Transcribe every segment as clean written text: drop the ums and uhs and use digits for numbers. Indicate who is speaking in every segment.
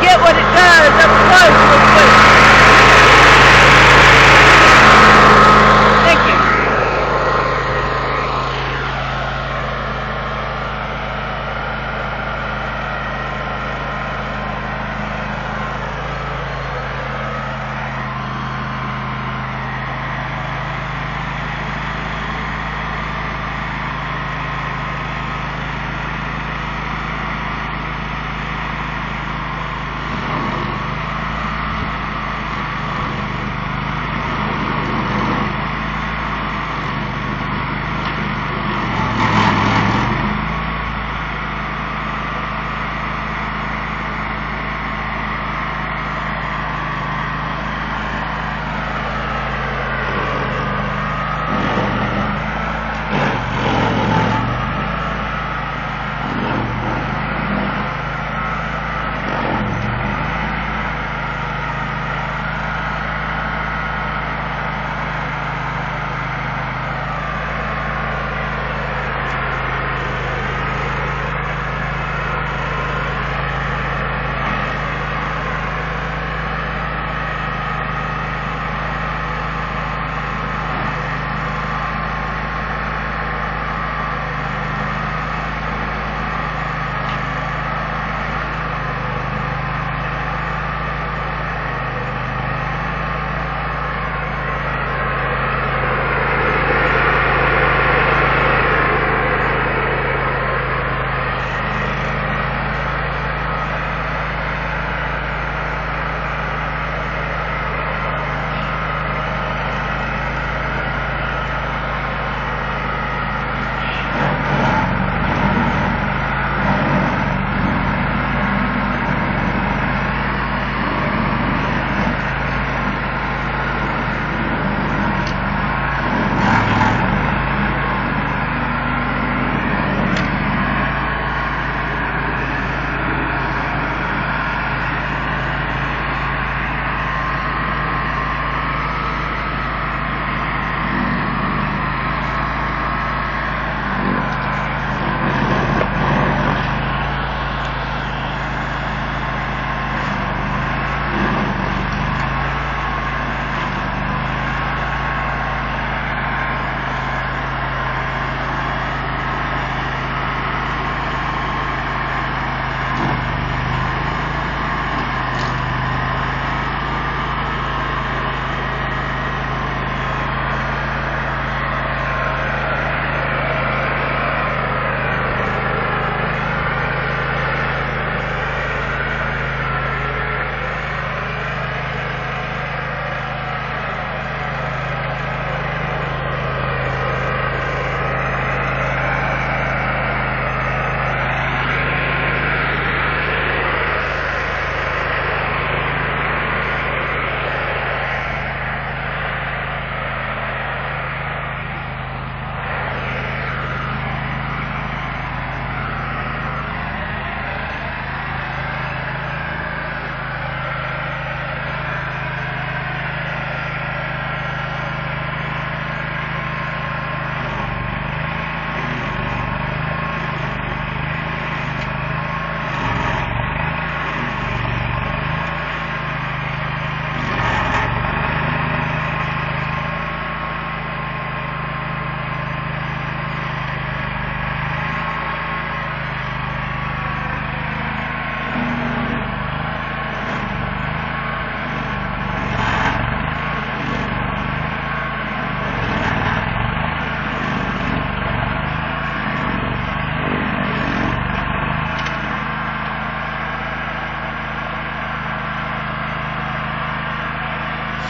Speaker 1: get what it does up close real quick. Thank you.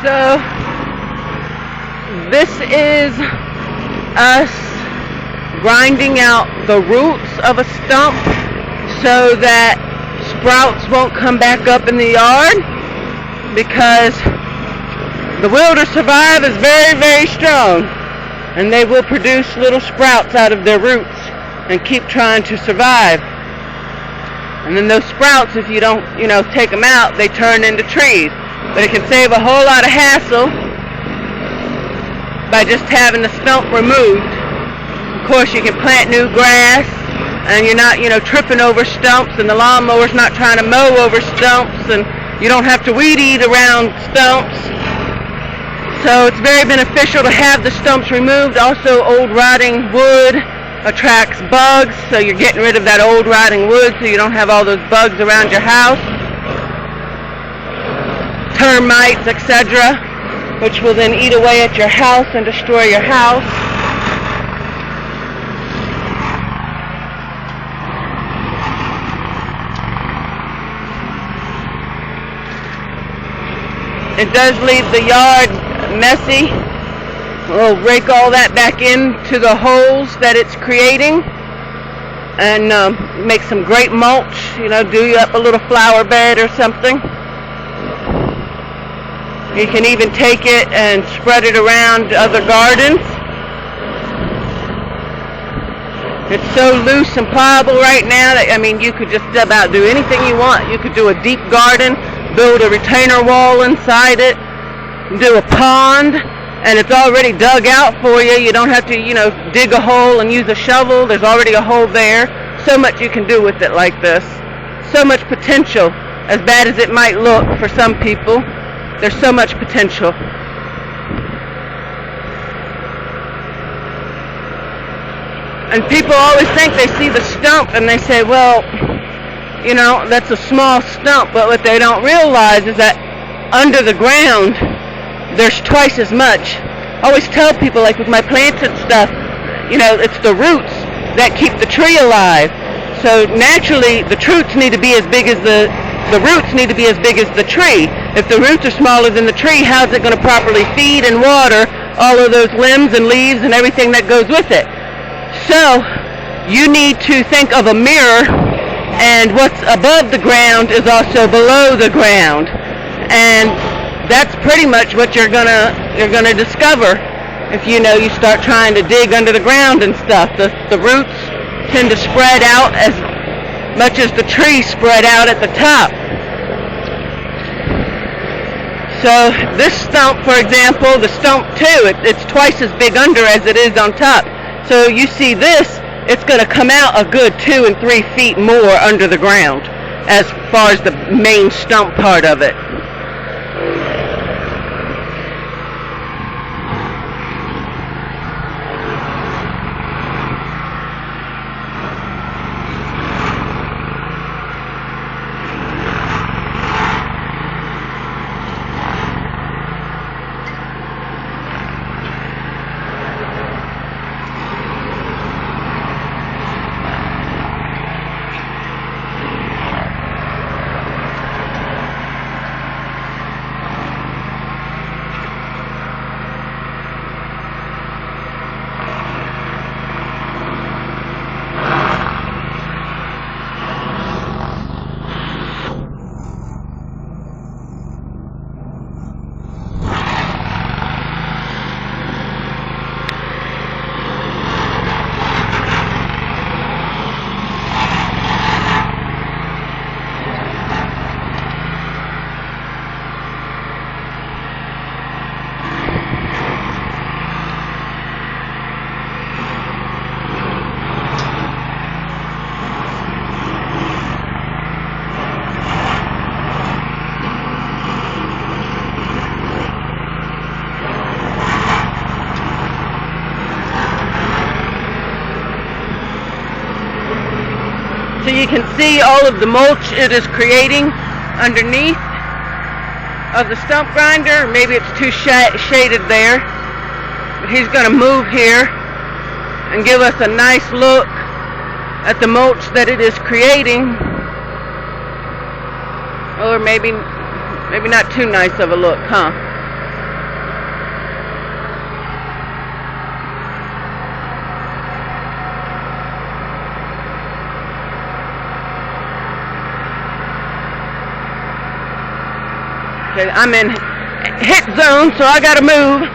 Speaker 1: So this is us grinding out the roots of a stump so that sprouts won't come back up in the yard, because the will to survive is very, very strong, and they will produce little sprouts out of their roots and keep trying to survive. And then those sprouts, if you don't, take them out, they turn into trees. But it can save a whole lot of hassle by just having the stump removed. Of course, you can plant new grass and you're not, tripping over stumps, and the lawnmower's not trying to mow over stumps, and you don't have to weed eat around stumps. So it's very beneficial to have the stumps removed. Also, old rotting wood attracts bugs, so you're getting rid of that old rotting wood so you don't have all those bugs around your house, termites, etc., which will then eat away at your house and destroy your house. It does leave the yard messy. We'll rake all that back into the holes that it's creating and make some great mulch, do you up a little flower bed or something. You can even take it and spread it around other gardens. It's so loose and pliable right now that, you could just about do anything you want. You could do a deep garden, build a retainer wall inside it, do a pond, and it's already dug out for you. You don't have to, dig a hole and use a shovel. There's already a hole there. So much you can do with it like this. So much potential. As bad as it might look for some people, there's so much potential. And people always think they see the stump and they say, well, that's a small stump. But what they don't realize is that under the ground, there's twice as much. I always tell people, like with my plants and stuff, it's the roots that keep the tree alive. So naturally, the roots need to be as big as the tree. If the roots are smaller than the tree, how's it going to properly feed and water all of those limbs and leaves and everything that goes with it? So you need to think of a mirror, and what's above the ground is also below the ground, and that's pretty much what you're gonna discover if you start trying to dig under the ground and stuff. The roots tend to spread out as much as the trees spread out at the top. So this stump, for example, the stump 2, it's twice as big under as it is on top. So you see this, it's going to come out a good 2 and 3 feet more under the ground as far as the main stump part of it. So you can see all of the mulch it is creating underneath of the stump grinder. Maybe it's too shaded there, but he's going to move here and give us a nice look at the mulch that it is creating. Or maybe not too nice of a look, huh? Okay, I'm in hit zone, so I gotta move.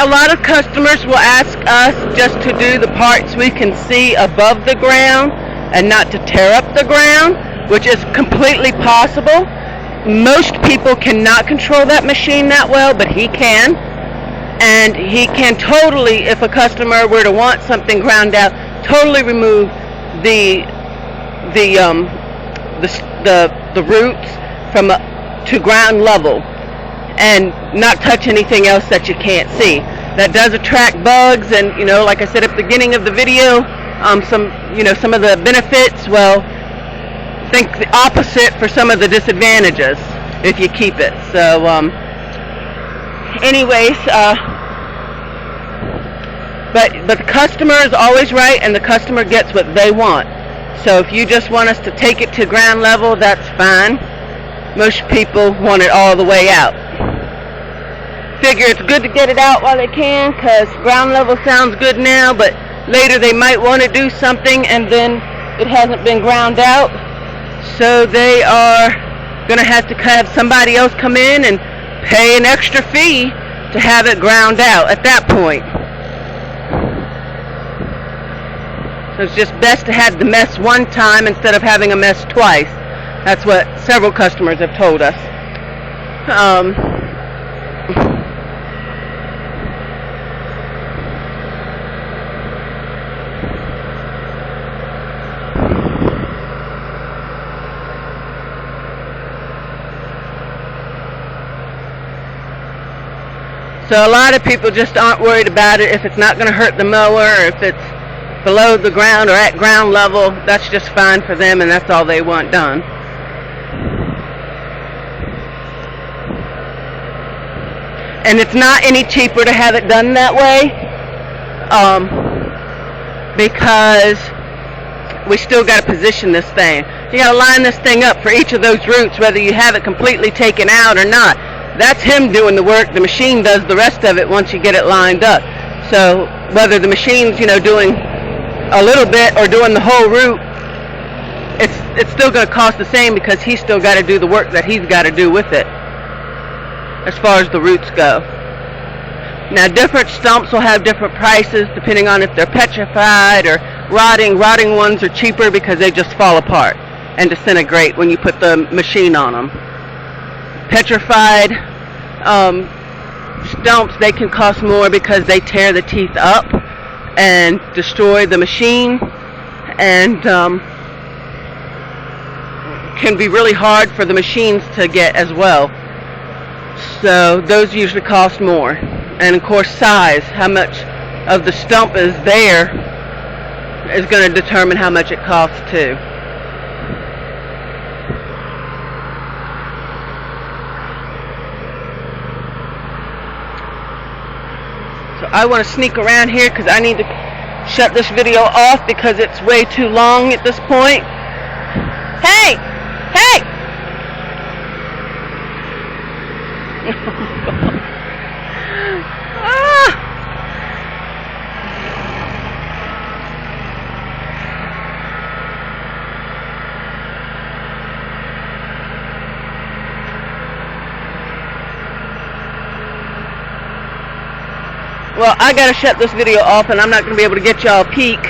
Speaker 1: a lot of customers will ask us just to do the parts we can see above the ground and not to tear up the ground, which is completely possible. Most people cannot control that machine that well, but he can. And he can totally, if a customer were to want something ground out, totally remove the roots from to ground level and not touch anything else that you can't see. That does attract bugs, and like I said at the beginning of the video, some of the benefits, well, think the opposite for some of the disadvantages if you keep it. So anyways, but the customer is always right, and the customer gets what they want. So if you just want us to take it to ground level, that's fine. Most people want it all the way out. Figure it's good to get it out while they can, because ground level sounds good now, but later they might want to do something and then it hasn't been ground out. So they are going to have somebody else come in and pay an extra fee to have it ground out at that point. So it's just best to have the mess one time instead of having a mess twice. That's what several customers have told us. So a lot of people just aren't worried about it. If it's not going to hurt the mower, or if it's below the ground or at ground level, that's just fine for them, and that's all they want done. And it's not any cheaper to have it done that way, because we still got to position this thing. You got to line this thing up for each of those roots, whether you have it completely taken out or not. That's him doing the work. The machine does the rest of it once you get it lined up. So whether the machine's doing a little bit or doing the whole root, it's still going to cost the same, because he's still got to do the work that he's got to do with it as far as the roots go. Now different stumps will have different prices depending on if they're petrified or rotting. Rotting ones are cheaper because they just fall apart and disintegrate when you put the machine on them. Petrified stumps, they can cost more because they tear the teeth up and destroy the machine, and can be really hard for the machines to get as well. So those usually cost more. And of course size, how much of the stump is there, is going to determine how much it costs too. So I want to sneak around here because I need to shut this video off because it's way too long at this point. Hey! Hey! Ah! Well, I gotta shut this video off, and I'm not gonna be able to get y'all a peek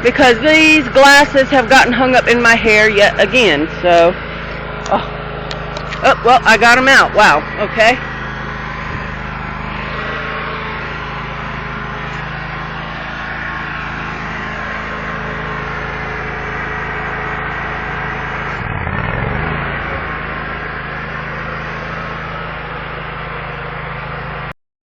Speaker 1: because these glasses have gotten hung up in my hair yet again. So, oh well, I got them out. Wow. Okay.